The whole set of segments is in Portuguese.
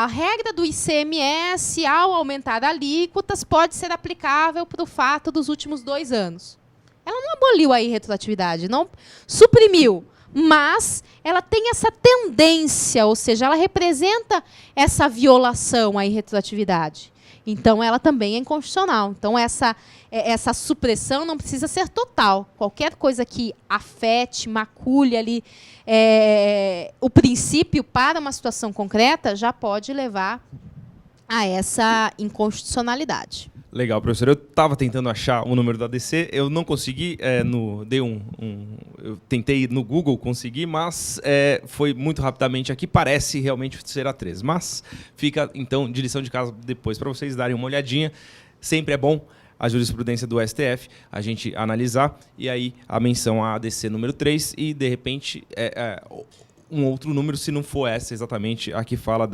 a regra do ICMS, ao aumentar alíquotas, pode ser aplicável para o fato dos últimos 2 anos. Ela não aboliu a irretroatividade, não suprimiu, mas ela tem essa tendência, ou seja, ela representa essa violação à irretroatividade. Então, ela também é inconstitucional. Então, essa supressão não precisa ser total. Qualquer coisa que afete, macule ali o princípio para uma situação concreta já pode levar a essa inconstitucionalidade. Legal, professor. Eu estava tentando achar o número da ADC, eu não consegui, eu tentei ir no Google conseguir, mas foi muito rapidamente aqui, parece realmente ser a 13. Mas fica, então, de lição de casa depois para vocês darem uma olhadinha. Sempre é bom a jurisprudência do STF, a gente analisar, e aí a menção à ADC número 3 e, de repente, um outro número, se não for essa exatamente a que fala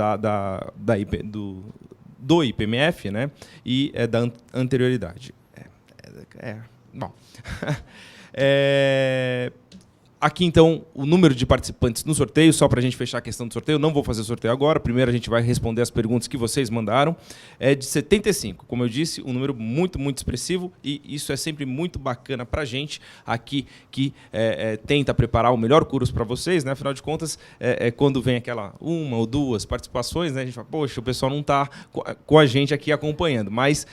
do IPMF, né, e da anterioridade. Bom. Aqui, então, o número de participantes no sorteio, só para a gente fechar a questão do sorteio, não vou fazer o sorteio agora, primeiro a gente vai responder as perguntas que vocês mandaram, é de 75, como eu disse, um número muito, muito expressivo, e isso é sempre muito bacana para a gente aqui, que tenta preparar o melhor curso para vocês, né? Afinal de contas, quando vem aquela 1 ou 2 participações, né, a gente fala, poxa, o pessoal não está com a gente aqui acompanhando, mas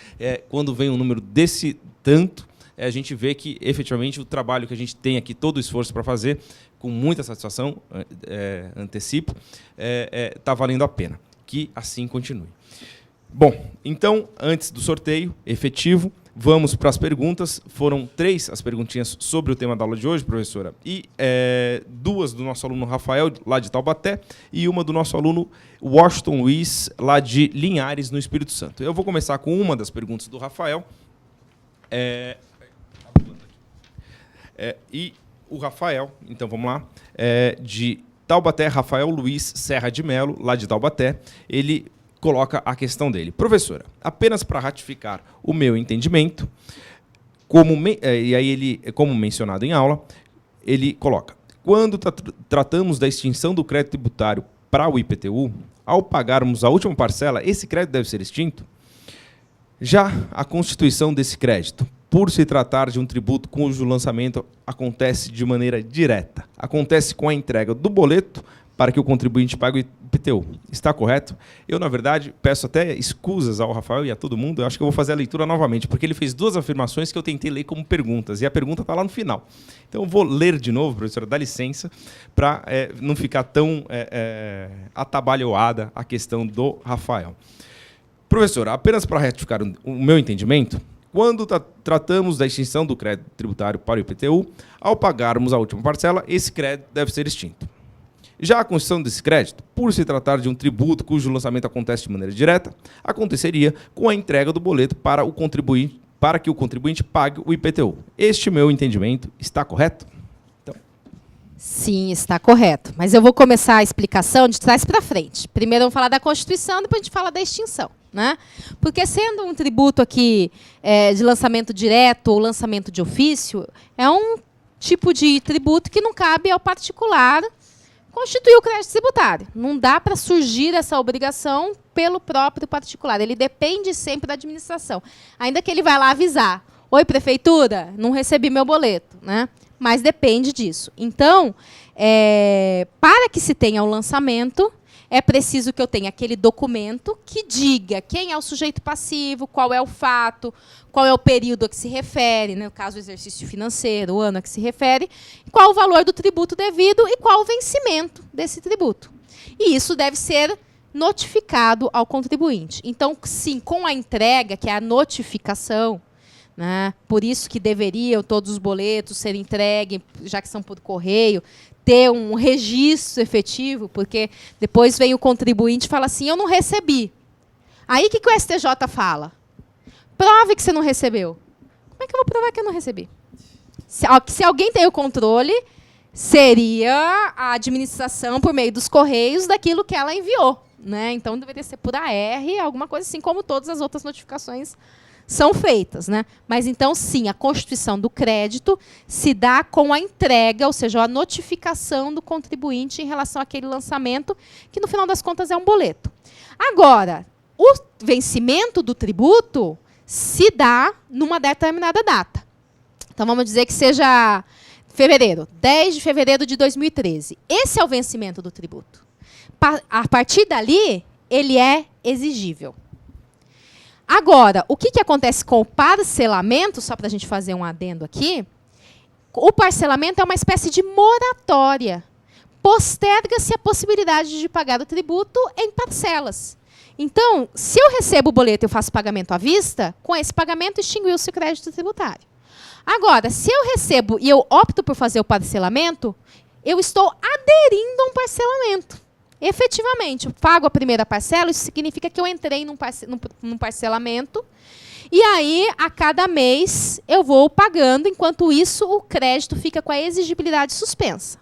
quando vem um número desse tanto, a gente vê que, efetivamente, o trabalho que a gente tem aqui, todo o esforço para fazer, com muita satisfação, antecipo, está valendo a pena. Que assim continue. Bom, então, antes do sorteio efetivo, vamos para as perguntas. Foram 3 as perguntinhas sobre o tema da aula de hoje, professora, e 2 do nosso aluno Rafael, lá de Taubaté, e uma do nosso aluno Washington Luiz, lá de Linhares, no Espírito Santo. Eu vou começar com uma das perguntas do Rafael. E o Rafael, então vamos lá, de Taubaté, Rafael Luiz Serra de Melo, lá de Taubaté, ele coloca a questão dele. Professora, apenas para ratificar o meu entendimento, e aí ele, como mencionado em aula, ele coloca, quando tratamos da extinção do crédito tributário para o IPTU, ao pagarmos a última parcela, esse crédito deve ser extinto? Já a constituição desse crédito, por se tratar de um tributo cujo lançamento acontece de maneira direta, acontece com a entrega do boleto para que o contribuinte pague o IPTU. Está correto? Eu, na verdade, peço até escusas ao Rafael e a todo mundo. Eu acho que eu vou fazer a leitura novamente, porque ele fez 2 afirmações que eu tentei ler como perguntas, e a pergunta está lá no final. Então, eu vou ler de novo, professora, dá licença, para não ficar tão atabalhoada a questão do Rafael. Professora, apenas para retificar o meu entendimento, quando tratamos da extinção do crédito tributário para o IPTU, ao pagarmos a última parcela, esse crédito deve ser extinto. Já a constituição desse crédito, por se tratar de um tributo cujo lançamento acontece de maneira direta, aconteceria com a entrega do boleto para que o contribuinte pague o IPTU. Este meu entendimento está correto? Então. Sim, está correto. Mas eu vou começar a explicação de trás para frente. Primeiro vamos falar da Constituição, depois a gente fala da extinção. Né? Porque, sendo um tributo aqui de lançamento direto ou lançamento de ofício, é um tipo de tributo que não cabe ao particular constituir o crédito tributário. Não dá para surgir essa obrigação pelo próprio particular. Ele depende sempre da administração. Ainda que ele vá lá avisar, oi, prefeitura, não recebi meu boleto. Né? Mas depende disso. Então, para que se tenha o lançamento, é preciso que eu tenha aquele documento que diga quem é o sujeito passivo, qual é o fato, qual é o período a que se refere, no caso, o exercício financeiro, o ano a que se refere, qual o valor do tributo devido e qual o vencimento desse tributo. E isso deve ser notificado ao contribuinte. Então, sim, com a entrega, que é a notificação, né, por isso que deveriam todos os boletos serem entregues, já que são por correio, ter um registro efetivo, porque depois vem o contribuinte e fala assim, eu não recebi. Aí o que o STJ fala? Prove que você não recebeu. Como é que eu vou provar que eu não recebi? Se alguém tem o controle, seria a administração, por meio dos correios, daquilo que ela enviou. Né? Então, deveria ser por AR, alguma coisa assim, como todas as outras notificações são feitas. Né? Mas, então, sim, a constituição do crédito se dá com a entrega, ou seja, a notificação do contribuinte em relação àquele lançamento, que, no final das contas, é um boleto. Agora, o vencimento do tributo se dá numa determinada data. Então, vamos dizer que seja fevereiro, 10 de fevereiro de 2013. Esse é o vencimento do tributo. A partir dali, ele é exigível. Agora, o que acontece com o parcelamento, só para a gente fazer um adendo aqui, o parcelamento é uma espécie de moratória. Posterga-se a possibilidade de pagar o tributo em parcelas. Então, se eu recebo o boleto e eu faço pagamento à vista, com esse pagamento extinguiu-se o crédito tributário. Agora, se eu recebo e eu opto por fazer o parcelamento, eu estou aderindo a um parcelamento. Efetivamente, eu pago a primeira parcela, isso significa que eu entrei num parcelamento, e aí, a cada mês, eu vou pagando, enquanto isso, o crédito fica com a exigibilidade suspensa.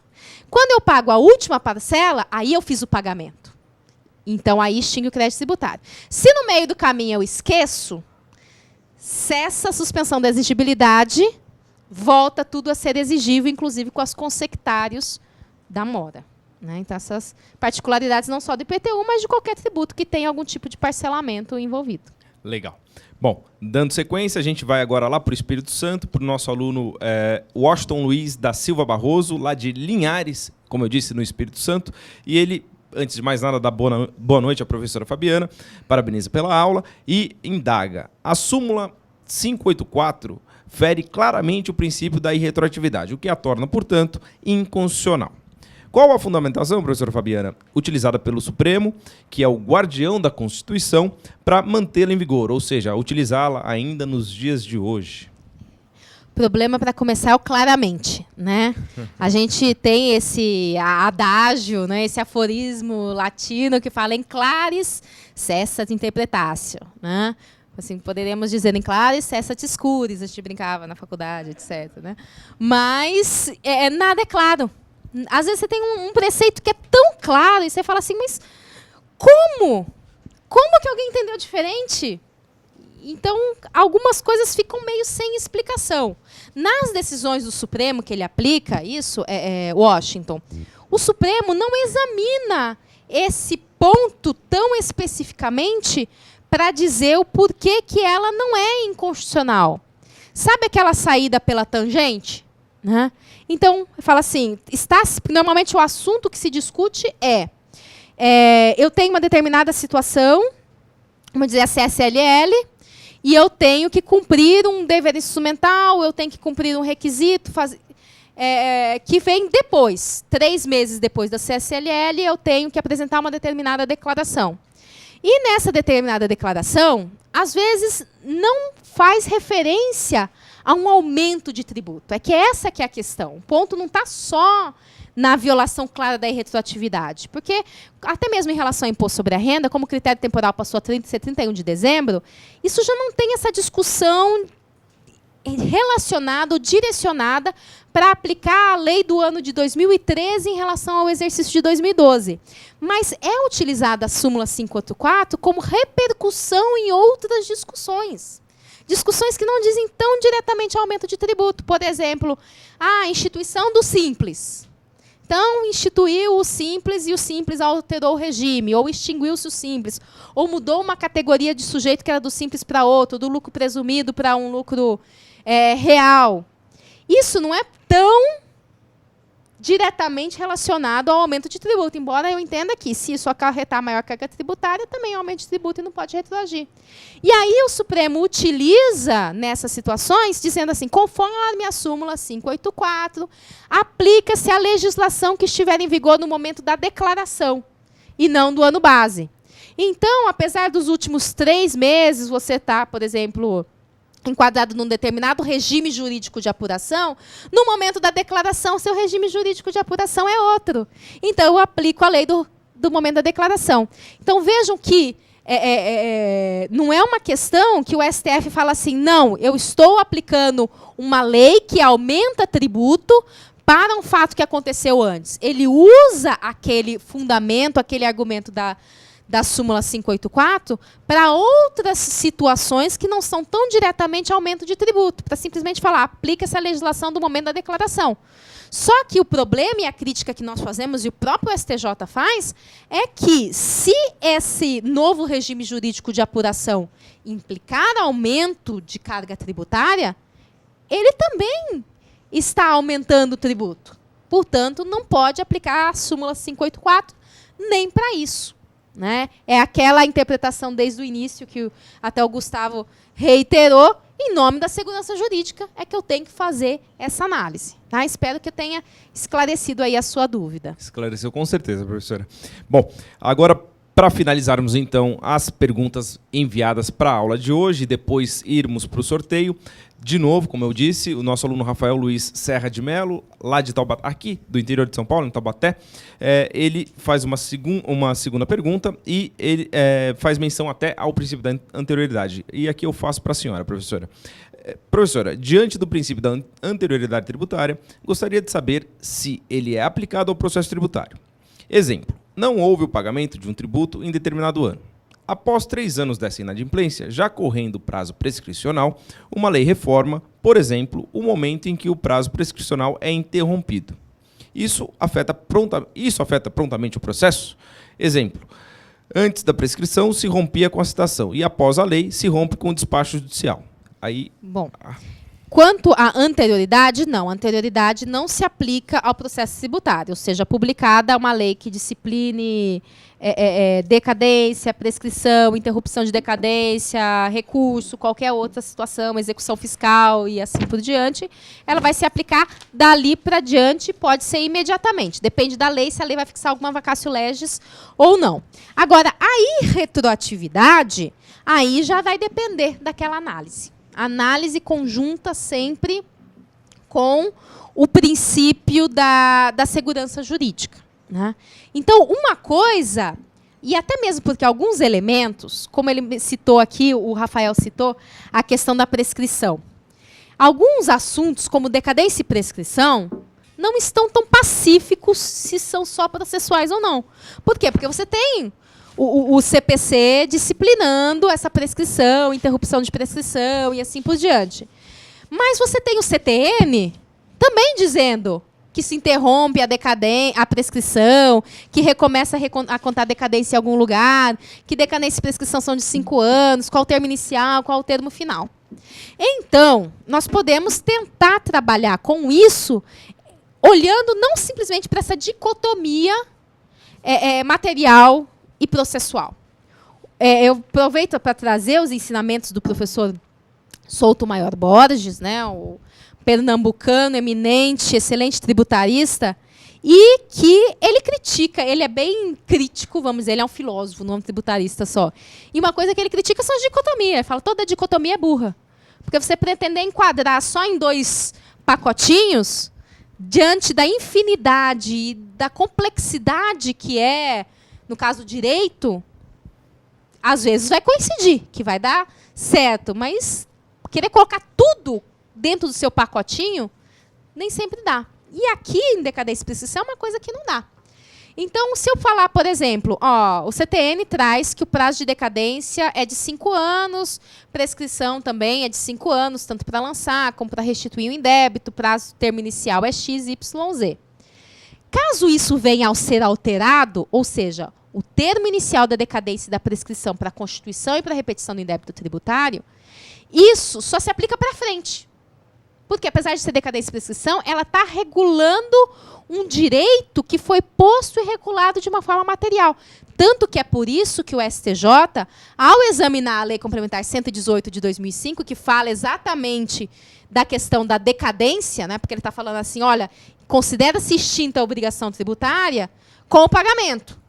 Quando eu pago a última parcela, aí eu fiz o pagamento. Então, aí extingue o crédito tributário. Se no meio do caminho eu esqueço, cessa a suspensão da exigibilidade, volta tudo a ser exigível, inclusive com as consectários da mora. Né? Então, essas particularidades não só do IPTU, mas de qualquer tributo que tenha algum tipo de parcelamento envolvido. Legal. Bom, dando sequência, a gente vai agora lá para o Espírito Santo, para o nosso aluno Washington Luiz da Silva Barroso, lá de Linhares, como eu disse, no Espírito Santo. E ele, antes de mais nada, dá boa noite à professora Fabiana, parabeniza pela aula e indaga. A súmula 584 fere claramente o princípio da irretroatividade, o que a torna, portanto, inconstitucional. Qual a fundamentação, professora Fabiana, utilizada pelo Supremo, que é o guardião da Constituição, para mantê-la em vigor, ou seja, utilizá-la ainda nos dias de hoje? Problema, para começar, é o claramente. Né? A gente tem esse adágio, né, esse aforismo latino que fala em claris cessat interpretatio. Né? Assim, poderíamos dizer em claris cessat escuris, a gente brincava na faculdade, etc. Né? Mas nada é claro. Às vezes você tem um preceito que é tão claro e você fala assim, mas como? Como que alguém entendeu diferente? Então, algumas coisas ficam meio sem explicação. Nas decisões do Supremo, que ele aplica isso, Washington, o Supremo não examina esse ponto tão especificamente para dizer o porquê que ela não é inconstitucional. Sabe aquela saída pela tangente? Né? Então, fala assim, normalmente o assunto que se discute eu tenho uma determinada situação, vamos dizer a CSLL, e eu tenho que cumprir um dever instrumental, eu tenho que cumprir um requisito que vem depois, 3 meses depois da CSLL, eu tenho que apresentar uma determinada declaração. E nessa determinada declaração, às vezes não faz referência a um aumento de tributo. É que essa que é a questão. O ponto não está só na violação clara da irretroatividade. Porque, até mesmo em relação ao imposto sobre a renda, como o critério temporal passou a ser 31 de dezembro, isso já não tem essa discussão relacionada ou direcionada para aplicar a lei do ano de 2013 em relação ao exercício de 2012. Mas é utilizada a súmula 584 como repercussão em outras discussões. Discussões que não dizem tão diretamente aumento de tributo. Por exemplo, a instituição do Simples. Então, instituiu o Simples e o Simples alterou o regime, ou extinguiu-se o Simples, ou mudou uma categoria de sujeito que era do Simples para outro, do lucro presumido para um lucro real. Isso não é tão diretamente relacionado ao aumento de tributo, embora eu entenda que, se isso acarretar maior carga tributária, também é aumento de tributo e não pode retroagir. E aí o Supremo utiliza, nessas situações, dizendo assim, conforme a súmula 584, aplica-se a legislação que estiver em vigor no momento da declaração, e não do ano base. Então, apesar dos últimos 3 meses, você está, por exemplo, enquadrado num determinado regime jurídico de apuração, no momento da declaração, seu regime jurídico de apuração é outro. Então, eu aplico a lei do momento da declaração. Então, vejam que não é uma questão que o STF fala assim, não, eu estou aplicando uma lei que aumenta tributo para um fato que aconteceu antes. Ele usa aquele fundamento, aquele argumento da da súmula 584 para outras situações que não são tão diretamente aumento de tributo, para simplesmente falar, aplica essa legislação do momento da declaração. Só que o problema e a crítica que nós fazemos, e o próprio STJ faz, é que se esse novo regime jurídico de apuração implicar aumento de carga tributária, ele também está aumentando o tributo. Portanto, não pode aplicar a súmula 584 nem para isso. Né? É aquela interpretação desde o início que até o Gustavo reiterou, em nome da segurança jurídica, é que eu tenho que fazer essa análise. Tá? Espero que eu tenha esclarecido aí a sua dúvida. Esclareceu com certeza, professora. Bom, agora, para finalizarmos, então, as perguntas enviadas para a aula de hoje e depois irmos para o sorteio, de novo, como eu disse, o nosso aluno Rafael Luiz Serra de Melo, lá de Taubaté, aqui do interior de São Paulo, em Taubaté, ele faz uma segunda pergunta e ele faz menção até ao princípio da anterioridade. E aqui eu faço para a senhora, professora. Professora, diante do princípio da anterioridade tributária, gostaria de saber se ele é aplicado ao processo tributário. Exemplo, não houve o pagamento de um tributo em determinado ano. Após 3 anos dessa inadimplência, já correndo o prazo prescricional, uma lei reforma, por exemplo, o momento em que o prazo prescricional é interrompido. Isso afeta prontamente o processo? Exemplo, antes da prescrição se rompia com a citação e após a lei se rompe com o despacho judicial. Aí, bom, quanto à anterioridade, não. A anterioridade não se aplica ao processo tributário, ou seja, publicada uma lei que discipline decadência, prescrição, interrupção de decadência, recurso, qualquer outra situação, execução fiscal e assim por diante, ela vai se aplicar dali para diante, pode ser imediatamente. Depende da lei, se a lei vai fixar alguma vacatio legis ou não. Agora, a irretroatividade, aí já vai depender daquela análise. Análise conjunta sempre com o princípio da segurança jurídica. Né? Então, uma coisa, e até mesmo porque alguns elementos, como ele citou aqui, o Rafael citou, a questão da prescrição. Alguns assuntos, como decadência e prescrição, não estão tão pacíficos se são só processuais ou não. Por quê? Porque você tem o CPC disciplinando essa prescrição, interrupção de prescrição e assim por diante. Mas você tem o CTN também dizendo que se interrompe a prescrição, que recomeça a contar decadência em algum lugar, que decadência e prescrição são de 5 anos, qual o termo inicial, qual o termo final. Então, nós podemos tentar trabalhar com isso, olhando não simplesmente para essa dicotomia material e processual. Eu aproveito para trazer os ensinamentos do professor Souto Maior Borges, né, o pernambucano, eminente, excelente tributarista, e que ele critica, ele é bem crítico, vamos dizer, ele é um filósofo, não é um tributarista só. E uma coisa que ele critica são as dicotomias. Ele fala, toda dicotomia é burra. Porque você pretender enquadrar só em 2 pacotinhos, diante da infinidade e da complexidade que é, no caso do direito, às vezes vai coincidir, que vai dar certo, mas querer colocar tudo dentro do seu pacotinho, nem sempre dá. E aqui, em decadência e prescrição, é uma coisa que não dá. Então, se eu falar, por exemplo, o CTN traz que o prazo de decadência é de 5 anos, prescrição também é de 5 anos, tanto para lançar como para restituir o indébito, prazo termo inicial é X, Y, Z. Caso isso venha a ser alterado, ou seja, o termo inicial da decadência e da prescrição para a constituição e para a repetição do indébito tributário, isso só se aplica para frente. Porque, apesar de ser decadência e prescrição, ela está regulando um direito que foi posto e regulado de uma forma material. Tanto que é por isso que o STJ, ao examinar a Lei Complementar 118 de 2005, que fala exatamente da questão da decadência, né, porque ele está falando assim, olha, considera-se extinta a obrigação tributária com o pagamento.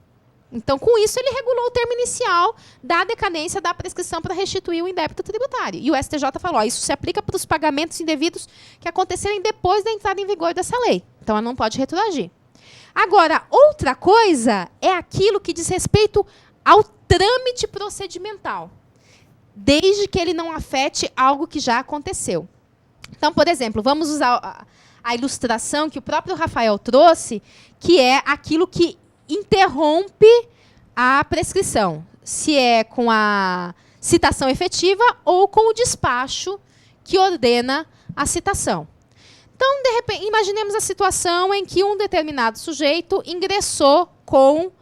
Então, com isso, ele regulou o termo inicial da decadência da prescrição para restituir o indébito tributário. E o STJ falou, isso se aplica para os pagamentos indevidos que acontecerem depois da entrada em vigor dessa lei. Então, ela não pode retroagir. Agora, outra coisa é aquilo que diz respeito ao trâmite procedimental, desde que ele não afete algo que já aconteceu. Então, por exemplo, vamos usar a ilustração que o próprio Rafael trouxe, que é aquilo que interrompe a prescrição, se é com a citação efetiva ou com o despacho que ordena a citação. Então, de repente, imaginemos a situação em que um determinado sujeito ingressou com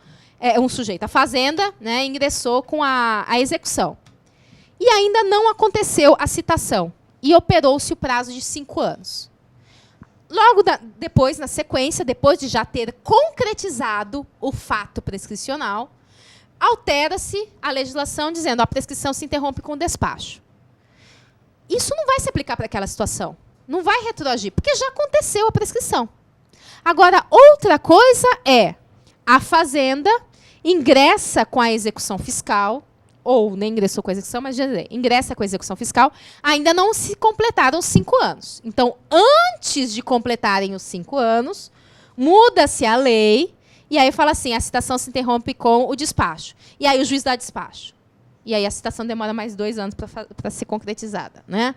um sujeito, a fazenda, né, ingressou com a execução. E ainda não aconteceu a citação. E operou-se o prazo de 5 anos. Logo depois, na sequência, depois de já ter concretizado o fato prescricional, altera-se a legislação dizendo que a prescrição se interrompe com o despacho. Isso não vai se aplicar para aquela situação. Não vai retroagir, porque já aconteceu a prescrição. Agora, outra coisa é a fazenda ingressa com a execução fiscal, ou nem ingressou com a execução, mas ingressa com a execução fiscal, ainda não se completaram os 5 anos. Então, antes de completarem os 5 anos, muda-se a lei, e aí fala assim, a citação se interrompe com o despacho. E aí o juiz dá despacho. E aí a citação demora mais 2 anos para ser concretizada, né?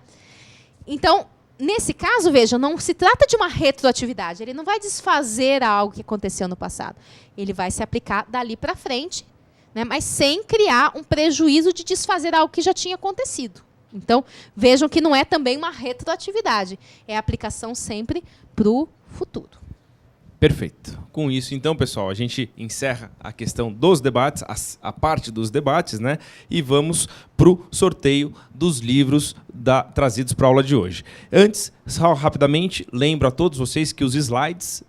Então, nesse caso, veja, não se trata de uma retroatividade. Ele não vai desfazer algo que aconteceu no passado. Ele vai se aplicar dali para frente, né, mas sem criar um prejuízo de desfazer algo que já tinha acontecido. Então, vejam que não é também uma retroatividade. É a aplicação sempre para o futuro. Perfeito. Com isso, então, pessoal, a gente encerra a questão dos debates, a parte dos debates, né? E vamos para o sorteio dos livros trazidos para a aula de hoje. Antes, só rapidamente, lembro a todos vocês que os slides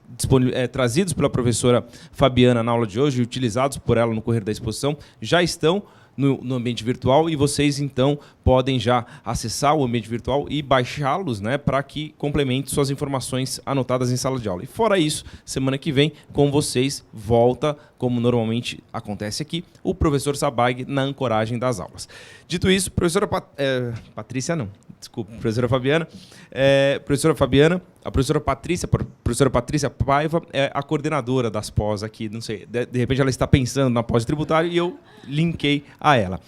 trazidos pela professora Fabiana na aula de hoje e utilizados por ela no correr da exposição já estão no ambiente virtual, e vocês, então, podem já acessar o ambiente virtual e baixá-los, né, para que complemente suas informações anotadas em sala de aula. E fora isso, semana que vem, com vocês, volta, como normalmente acontece aqui, o professor Sabag na ancoragem das aulas. Dito isso, professora Patrícia, não, desculpa, professora Fabiana, a professora Patrícia Paiva é a coordenadora das pós aqui, não sei, de repente ela está pensando na pós tributária e eu linkei a ela.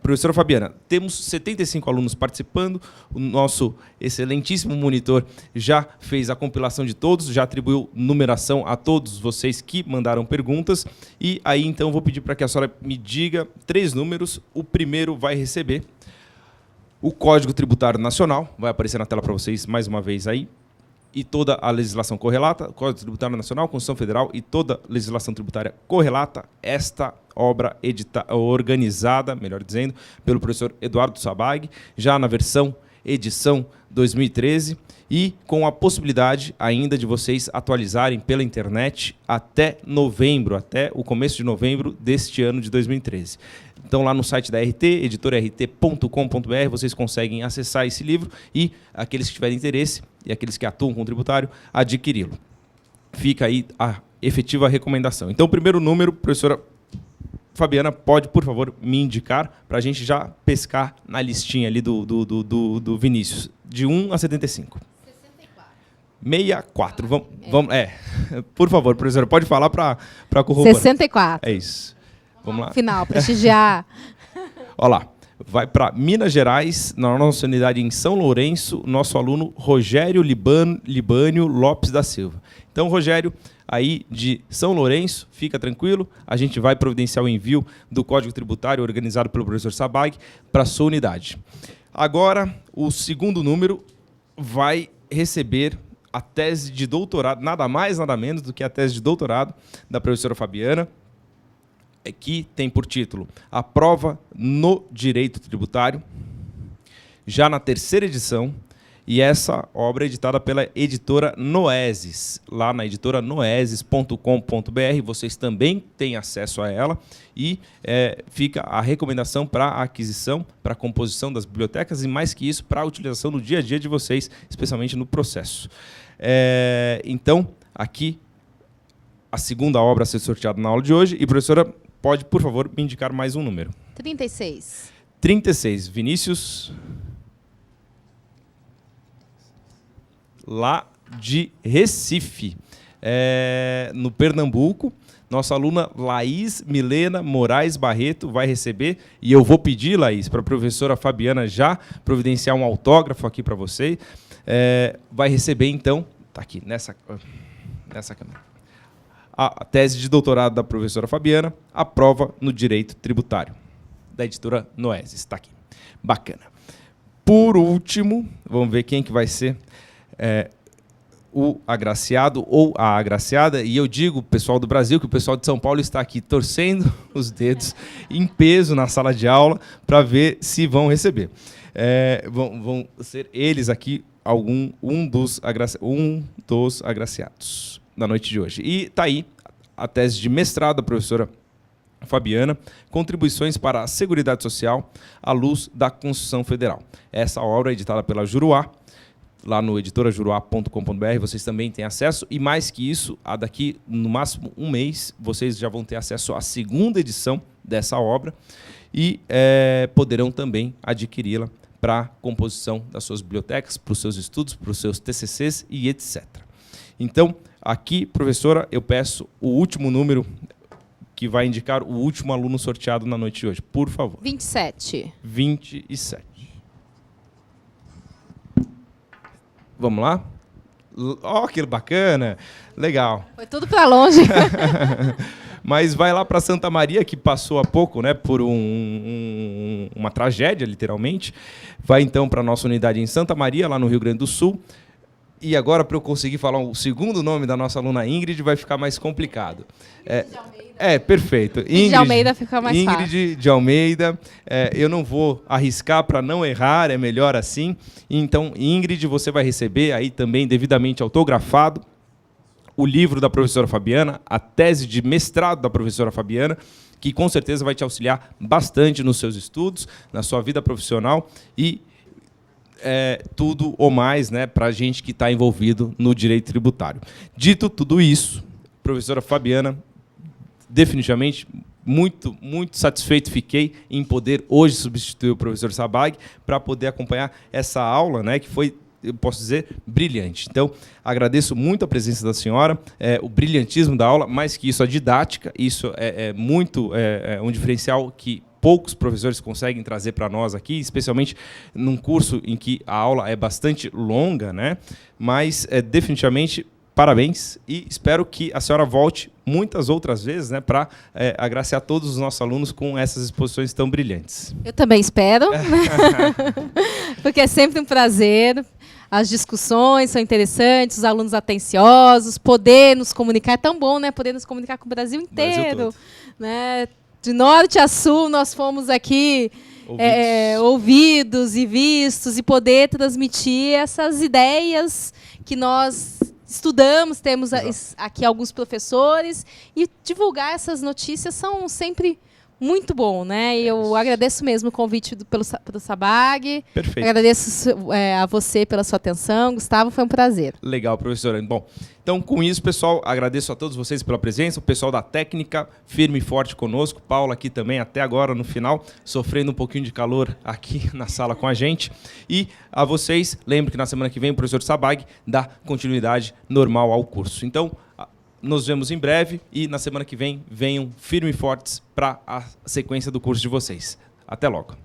Professora Fabiana, temos 75 alunos participando, o nosso excelentíssimo monitor já fez a compilação de todos, já atribuiu numeração a todos vocês que mandaram perguntas, e aí então vou pedir para que a senhora me diga 3 números. O primeiro vai receber o Código Tributário Nacional, vai aparecer na tela para vocês mais uma vez aí, e toda a legislação correlata, Código Tributário Nacional, Constituição Federal e toda a legislação tributária correlata, esta obra organizada, melhor dizendo, pelo professor Eduardo Sabag, já na versão edição 2013, e com a possibilidade ainda de vocês atualizarem pela internet até novembro, até o começo de novembro deste ano de 2013. Então, lá no site da RT, editorart.com.br, vocês conseguem acessar esse livro e aqueles que tiverem interesse e aqueles que atuam com o tributário, adquiri-lo. Fica aí a efetiva recomendação. Então, o primeiro número, professora Fabiana, pode, por favor, me indicar para a gente já pescar na listinha ali do Vinícius, de 1 a 75. 64. Vamos, por favor, professora, pode falar para corroborar. 64. É isso. Vamos lá. Final, prestigiar. Olha lá. Vai para Minas Gerais, na nossa unidade em São Lourenço, nosso aluno Rogério Libânio Lopes da Silva. Então, Rogério, aí de São Lourenço, fica tranquilo, a gente vai providenciar o envio do Código Tributário organizado pelo professor Sabag para a sua unidade. Agora, o segundo número vai receber a tese de doutorado, nada mais, nada menos do que a tese de doutorado da professora Fabiana, que tem por título A Prova no Direito Tributário, já na 3ª edição, e essa obra é editada pela editora Noesis, lá na editora noesis.com.br, vocês também têm acesso a ela, e fica a recomendação para a aquisição, para a composição das bibliotecas, e mais que isso, para a utilização no dia a dia de vocês, especialmente no processo. Então, aqui, a segunda obra a ser sorteada na aula de hoje, e professora, pode, por favor, me indicar mais um número. 36. 36. Vinícius, lá de Recife, no Pernambuco. Nossa aluna Laís Milena Moraes Barreto vai receber, e eu vou pedir, Laís, para a professora Fabiana já providenciar um autógrafo aqui para você. Vai receber, então, está aqui, nessa câmera, a tese de doutorado da professora Fabiana, A Prova no Direito Tributário, da editora Noesis. Está aqui. Bacana. Por último, vamos ver quem que vai ser o agraciado ou a agraciada. E eu digo, pessoal do Brasil, que o pessoal de São Paulo está aqui torcendo os dedos em peso na sala de aula para ver se vão receber. Vão ser eles aqui um dos agraciados da noite de hoje. E está aí a tese de mestrado da professora Fabiana, Contribuições para a Seguridade Social à luz da Constituição Federal. Essa obra é editada pela Juruá, lá no editorajuruá.com.br, vocês também têm acesso, e mais que isso, daqui no máximo um mês, vocês já vão ter acesso à segunda edição dessa obra e poderão também adquiri-la para a composição das suas bibliotecas, para os seus estudos, para os seus TCCs e etc. Então, aqui, professora, eu peço o último número que vai indicar o último aluno sorteado na noite de hoje. Por favor. 27. 27. Vamos lá? Ó, que bacana. Legal. Foi tudo para longe. Mas vai lá para Santa Maria, que passou há pouco, né, por uma tragédia, literalmente. Vai, então, para a nossa unidade em Santa Maria, lá no Rio Grande do Sul. E agora, para eu conseguir falar o segundo nome da nossa aluna Ingrid, vai ficar mais complicado. Perfeito. Ingrid de Almeida fica mais fácil. Ingrid de Almeida. Eu não vou arriscar para não errar, é melhor assim. Então, Ingrid, você vai receber aí também devidamente autografado o livro da professora Fabiana, a tese de mestrado da professora Fabiana, que com certeza vai te auxiliar bastante nos seus estudos, na sua vida profissional e tudo ou mais, né, para a gente que está envolvido no direito tributário. Dito tudo isso, professora Fabiana, definitivamente muito, muito satisfeito fiquei em poder hoje substituir o professor Sabag para poder acompanhar essa aula, né, que foi, eu posso dizer, brilhante. Então, agradeço muito a presença da senhora, o brilhantismo da aula, mais que isso, a didática, isso é um diferencial que poucos professores conseguem trazer para nós aqui, especialmente num curso em que a aula é bastante longa, né? Mas, definitivamente, parabéns e espero que a senhora volte muitas outras vezes, né, para agraciar todos os nossos alunos com essas exposições tão brilhantes. Eu também espero, porque é sempre um prazer. As discussões são interessantes, os alunos atenciosos, poder nos comunicar é tão bom, né? Poder nos comunicar com o Brasil inteiro, né? De norte a sul, nós fomos aqui ouvidos e vistos, e poder transmitir essas ideias que nós estudamos, temos aqui alguns professores, e divulgar essas notícias são sempre muito bom, né? E eu agradeço mesmo o convite pelo Sabag. Perfeito. Agradeço a você pela sua atenção. Gustavo, foi um prazer. Legal, professora. Bom, então, com isso, pessoal, agradeço a todos vocês pela presença, o pessoal da técnica, firme e forte conosco, Paula aqui também, até agora, no final, sofrendo um pouquinho de calor aqui na sala com a gente. E a vocês, lembre que na semana que vem o professor Sabag dá continuidade normal ao curso. Então, nos vemos em breve e na semana que vem venham firmes e fortes para a sequência do curso de vocês. Até logo.